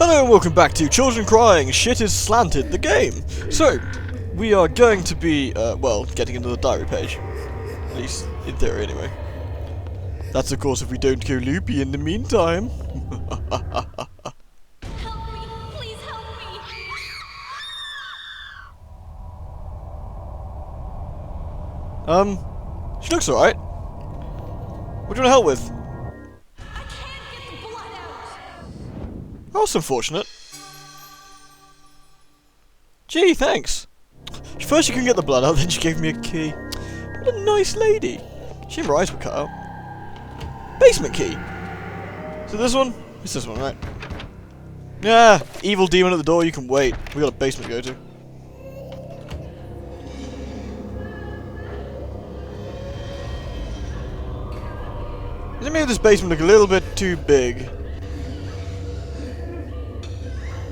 Hello and welcome back to Children Crying, Shit is Slanted, the game. So, we are going to be, well, getting into the diary page. At least, in theory anyway. That's of course if we don't go loopy in the meantime. Help me! Please help me! She looks alright. What do you want to help with? I can't get the blood out! That was unfortunate. Gee, thanks. First you couldn't get the blood out, then she gave me a key. What a nice lady. She and her eyes were cut out. Basement key. So this one? It's this one, right? Yeah, evil demon at the door, you can wait. We got a basement to go to. Does it make this basement look a little bit too big?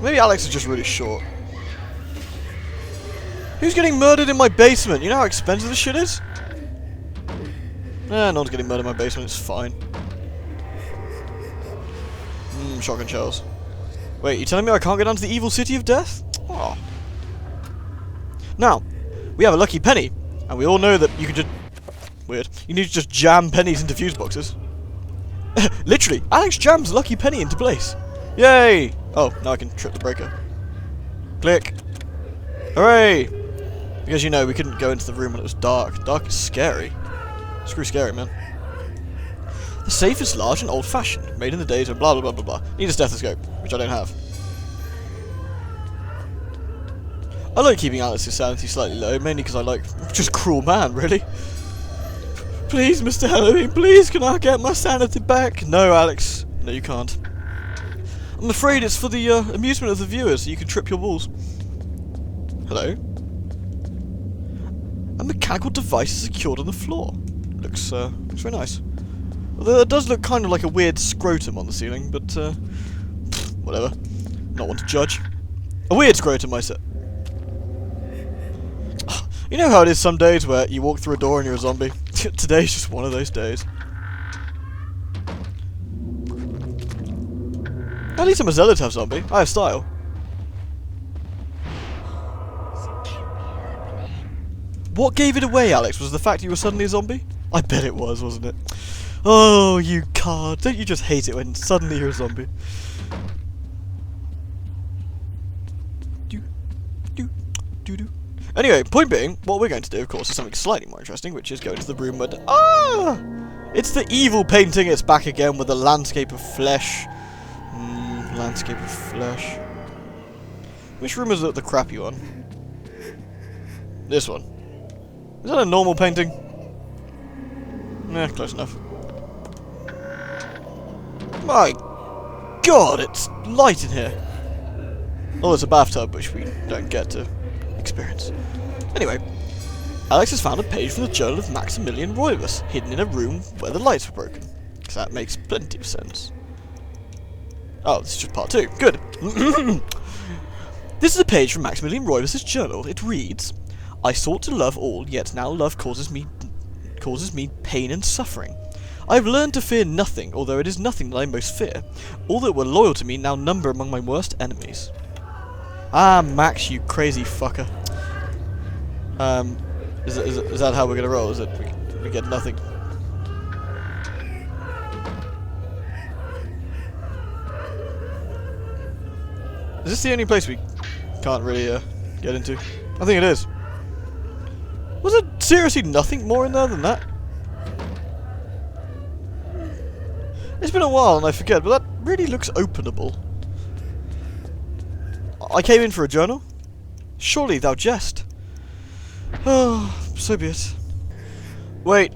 Maybe Alex is just really short. Who's getting murdered in my basement? You know how expensive this shit is? No one's getting murdered in my basement, it's fine. Shotgun shells. Wait, you telling me I can't get down to the evil city of death? Oh. Now, we have a lucky penny, and we all know that you can just... Weird. You need to just jam pennies into fuse boxes. Literally, Alex jams a lucky penny into place. Yay! Oh, now I can trip the breaker. Click. Hooray! Because, you know, we couldn't go into the room when it was dark. Dark is scary. Screw scary, man. The safe is large and old-fashioned, made in the days of blah blah blah blah blah. Need a stethoscope, which I don't have. I like keeping Alice's sanity slightly low, mainly because I like... just cruel man, really. Please, Mr. Halloween, please, can I get my sanity back? No, Alex. No, you can't. I'm afraid it's for the amusement of the viewers, so you can trip your balls. Hello? A mechanical device is secured on the floor. Looks very nice. Although it does look kind of like a weird scrotum on the ceiling, but whatever. Not one to judge. A weird scrotum, I said. You know how it is some days where you walk through a door and you're a zombie? Today's just one of those days. At least I'm a zealot to have zombie. I have style. What gave it away, Alex? Was the fact you were suddenly a zombie? I bet it was, wasn't it? Oh, you card. Don't you just hate it when suddenly you're a zombie? Anyway, point being, what we're going to do, of course, is something slightly more interesting, which is go into the room where... It's the evil painting. It's back again with the landscape of flesh. Landscape of flesh. Which room is it, the crappy one? This one. Is that a normal painting? Close enough. My God, it's light in here. Oh, it's a bathtub, which we don't get to experience. Anyway, Alex has found a page from the Journal of Maximilian Roivus, hidden in a room where the lights were broken. Because that makes plenty of sense. Oh, this is just part 2. Good. This is a page from Maximilian Roivus' journal. It reads, I sought to love all, yet now love causes me pain and suffering. I have learned to fear nothing, although it is nothing that I most fear. All that were loyal to me now number among my worst enemies. Ah, Max, you crazy fucker. Is that how we're gonna roll? Is it we get nothing? Is this the only place we can't really get into? I think it is. Was there seriously nothing more in there than that? It's been a while and I forget, but that really looks openable. I came in for a journal? Surely thou jest. Oh, so be it. Wait.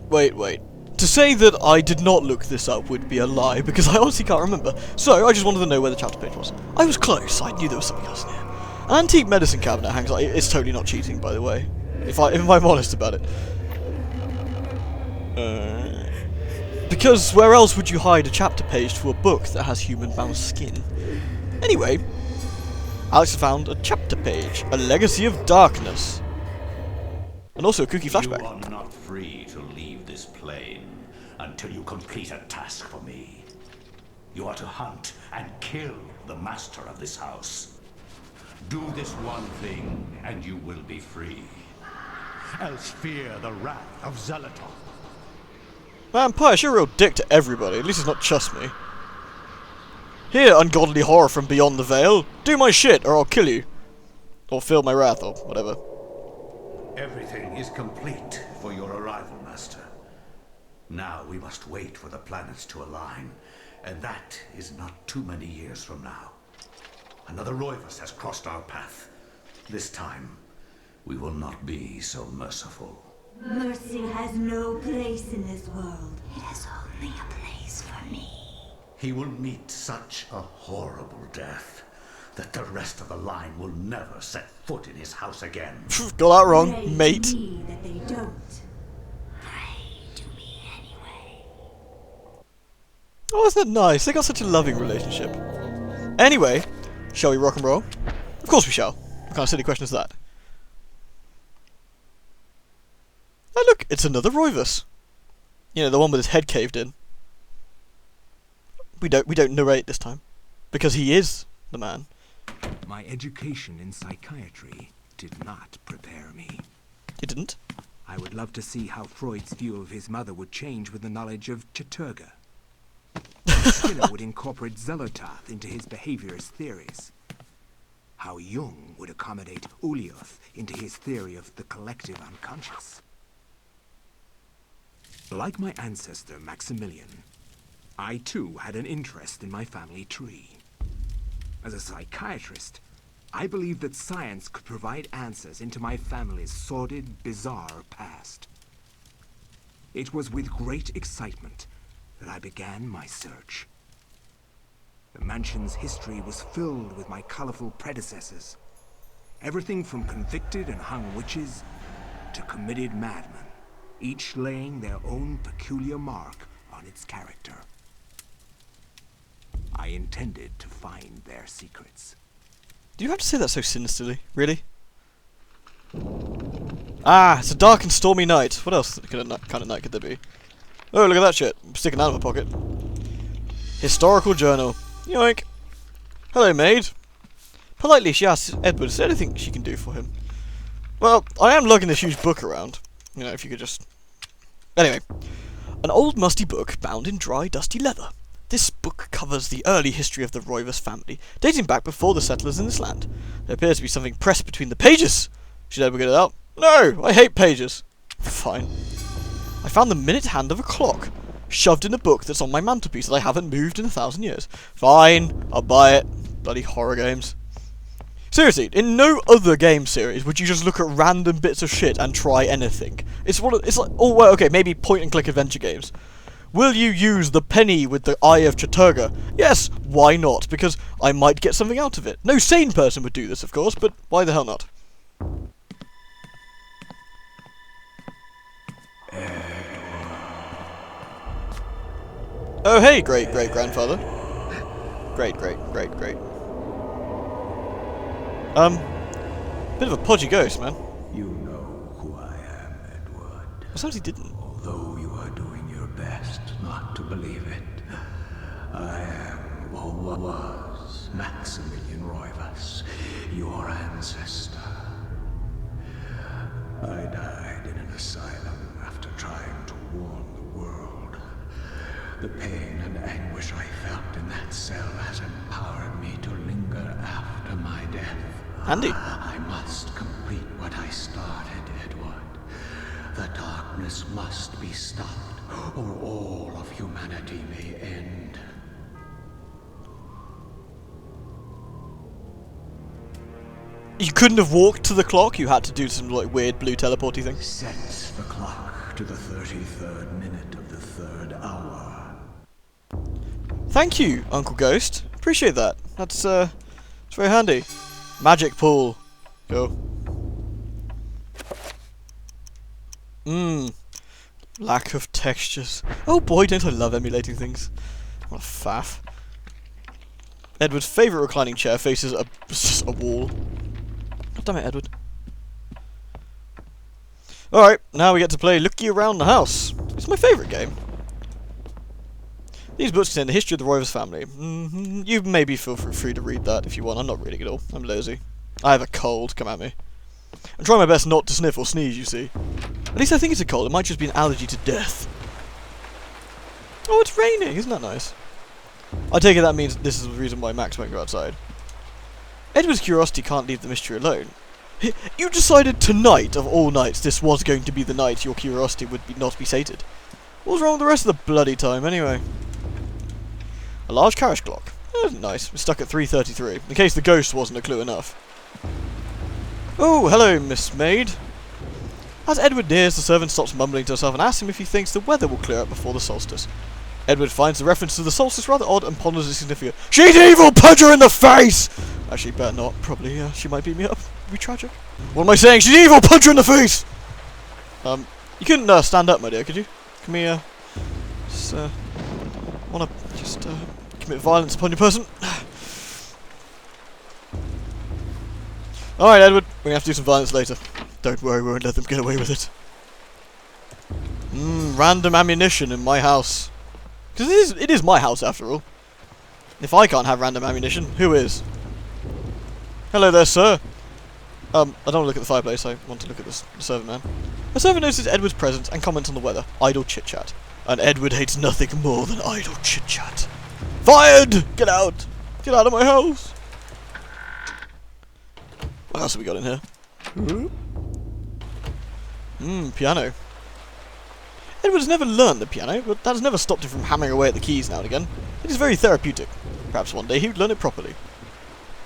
To say that I did not look this up would be a lie, because I honestly can't remember. So, I just wanted to know where the chapter page was. I was close, I knew there was something else in here. An antique medicine cabinet hangs... It's totally not cheating, by the way. If I'm honest about it. Because where else would you hide a chapter page to a book that has human-bound skin? Anyway, Alex found a chapter page, a legacy of darkness. And also a cookie flashback. You are not free to leave this plane until you complete a task for me. You are to hunt and kill the master of this house. Do this one thing, and you will be free. Else fear the wrath of Zelator. Man, Pius, you're a real dick to everybody. At least it's not just me. Here, ungodly horror from beyond the veil. Do my shit, or I'll kill you. Or feel my wrath, or whatever. Everything is complete for your arrival, Master. Now we must wait for the planets to align, and that is not too many years from now. Another Roivus has crossed our path. This time, we will not be so merciful. Mercy has no place in this world. It is only a place for me. He will meet such a horrible death that the rest of the line will never set foot in his house again. Got that wrong, Pray mate. to me that they don't. Pray to me anyway. Oh, isn't that nice? They got such a loving relationship. Anyway, shall we rock and roll? Of course we shall. What kind of silly question is that? Oh look, it's another Roivus. You know, the one with his head caved in. We don't narrate this time. Because he is the man. My education in psychiatry did not prepare me. You didn't? I would love to see how Freud's view of his mother would change with the knowledge of Chaturga. Skinner would incorporate Zelotath into his behaviorist theories. How Jung would accommodate Ulioth into his theory of the collective unconscious. Like my ancestor Maximilian, I too had an interest in my family tree. As a psychiatrist, I believed that science could provide answers into my family's sordid, bizarre past. It was with great excitement that I began my search. The mansion's history was filled with my colorful predecessors. Everything from convicted and hung witches to committed madmen, each laying their own peculiar mark on its character. I intended to find their secrets. Do you have to say that so sinisterly? Really? Ah, it's a dark and stormy night. What else kind of night could there be? Oh, look at that shit. I'm sticking out of my pocket. Historical journal. Yoink. Hello, maid. Politely, she asks Edward, is there anything she can do for him? Well, I am lugging this huge book around. You know, if you could just... Anyway. An old musty book bound in dry, dusty leather. This book covers the early history of the Roivus family, dating back before the settlers in this land. There appears to be something pressed between the pages. Should Edward get it out? No, I hate pages. Fine. I found the minute hand of a clock, shoved in a book that's on my mantelpiece that I haven't moved in 1,000 years. Fine, I'll buy it. Bloody horror games. Seriously, in no other game series would you just look at random bits of shit and try anything. It's like, oh well, okay, maybe point and click adventure games. Will you use the penny with the eye of Chaturga? Yes, why not? Because I might get something out of it. No sane person would do this, of course, but why the hell not? Oh hey, great-great-grandfather. Great. Bit of a podgy ghost, man. You know who I am, Edward. Sometimes he didn't. Although you are doing your best not to believe it, I am, or was, Maximilian Roivus, your ancestor. I died in an asylum after trying to warn the world. The pain and anguish I felt in that cell has empowered me to linger after my death. Handy. I must complete what I started, Edward. The darkness must be stopped, or all of humanity may end. You couldn't have walked to the clock, you had to do some like weird blue teleporty thing. Sets the clock to the 33rd minute of the 3rd hour. Thank you, Uncle Ghost. Appreciate that. That's it's very handy. Magic pool. Go. Lack of textures. Oh boy, don't I love emulating things. What a faff. Edward's favourite reclining chair faces a wall. God damn it, Edward. Alright, now we get to play Looky Around the House. It's my favourite game. These books contain the history of the Rovers family. You maybe feel free to read that if you want. I'm not reading it all. I'm lazy. I have a cold. Come at me. I'm trying my best not to sniff or sneeze, you see. At least I think it's a cold. It might just be an allergy to death. Oh, it's raining. Isn't that nice? I take it that means this is the reason why Max won't go outside. Edward's curiosity can't leave the mystery alone. You decided tonight, of all nights, this was going to be the night your curiosity would not be sated. What's wrong with the rest of the bloody time, anyway? A large carriage clock. Nice. We're stuck at 3:33, in case the ghost wasn't a clue enough. Oh, hello, Miss Maid. As Edward nears, the servant stops mumbling to herself and asks him if he thinks the weather will clear up before the solstice. Edward finds the reference to the solstice rather odd and ponders its significance. She's evil! Punch her in the face! Actually, better not. Probably, she might beat me up. It'd be tragic. What am I saying? She's evil! Punch her in the face! You couldn't stand up, my dear, could you? Can we, just, wanna just, commit violence upon your person? Alright, Edward. We're gonna have to do some violence later. Don't worry, we won't let them get away with it. Random ammunition in my house. Because it is my house, after all. If I can't have random ammunition, who is? Hello there, sir. I don't want to look at the fireplace, I want to look at the servant man. The servant notices Edward's presence and comments on the weather. Idle chit-chat. And Edward hates nothing more than idle chit-chat. Fired! Get out! Get out of my house! What else have we got in here? Piano. Edward has never learned the piano, but that has never stopped him from hammering away at the keys now and again. It is very therapeutic. Perhaps one day he would learn it properly.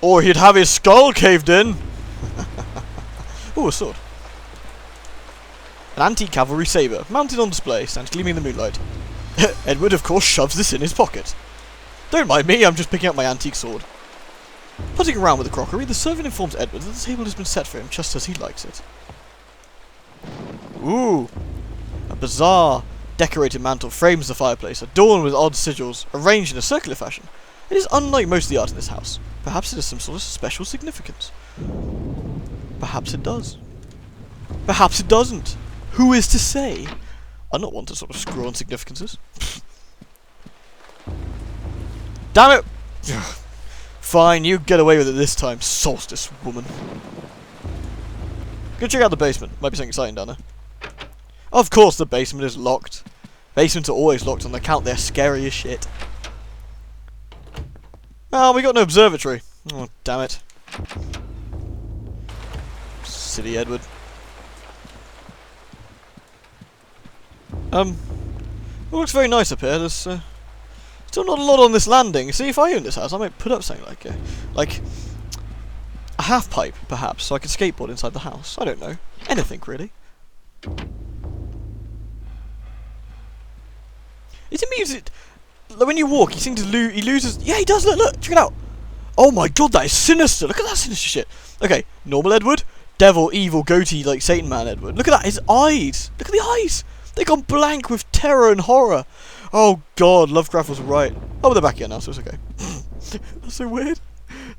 Or he'd have his skull caved in! Ooh, a sword. An antique cavalry sabre, mounted on display, stands gleaming in the moonlight. Edward, of course, shoves this in his pocket. Don't mind me, I'm just picking up my antique sword. Putting around with the crockery, the servant informs Edward that the table has been set for him just as he likes it. Ooh! A bizarre, decorated mantle frames the fireplace, adorned with odd sigils, arranged in a circular fashion. It is unlike most of the art in this house. Perhaps it has some sort of special significance. Perhaps it does. Perhaps it doesn't. Who is to say? I'm not one to sort of screw on significances. Damn it! Fine, you get away with it this time, solstice woman. Go check out the basement. Might be something exciting down there. Of course the basement is locked. Basements are always locked on account they're scary as shit. Oh, we got no observatory. Oh, damn it. Silly Edward. It looks very nice up here. There's still not a lot on this landing. See, if I owned this house, I might put up something like a half pipe, perhaps, so I could skateboard inside the house. I don't know. Anything, really. It amuses it. When you walk, he seems to he loses. Yeah, he does. Look, check it out. Oh my god, that is sinister. Look at that sinister shit. Okay, normal Edward, devil, evil, goatee, like Satan man Edward. Look at that, his eyes. Look at the eyes. They've gone blank with terror and horror. Oh god, Lovecraft was right. Oh, they're back here now, so it's okay. That's so weird.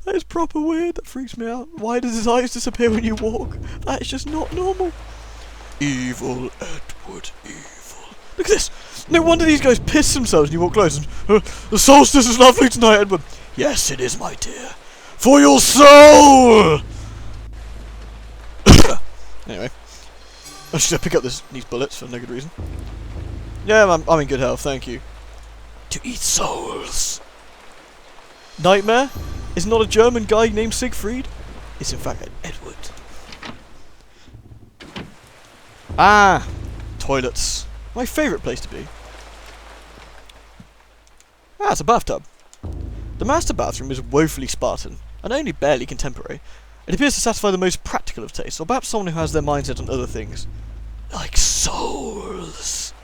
That is proper weird. That freaks me out. Why does his eyes disappear when you walk? That is just not normal. Evil Edward, evil. Look at this. No wonder these guys piss themselves when you walk close. And, the solstice is lovely tonight, Edward. Yes, it is, my dear. For your soul! Anyway. I should pick up these bullets for no good reason. Yeah, I'm in good health, thank you. To eat souls. Nightmare is not a German guy named Siegfried. It's in fact an Edward. Ah, toilets. My favourite place to be. Ah, it's a bathtub. The master bathroom is woefully Spartan, and only barely contemporary. It appears to satisfy the most practical of tastes, or perhaps someone who has their mindset on other things. Like souls.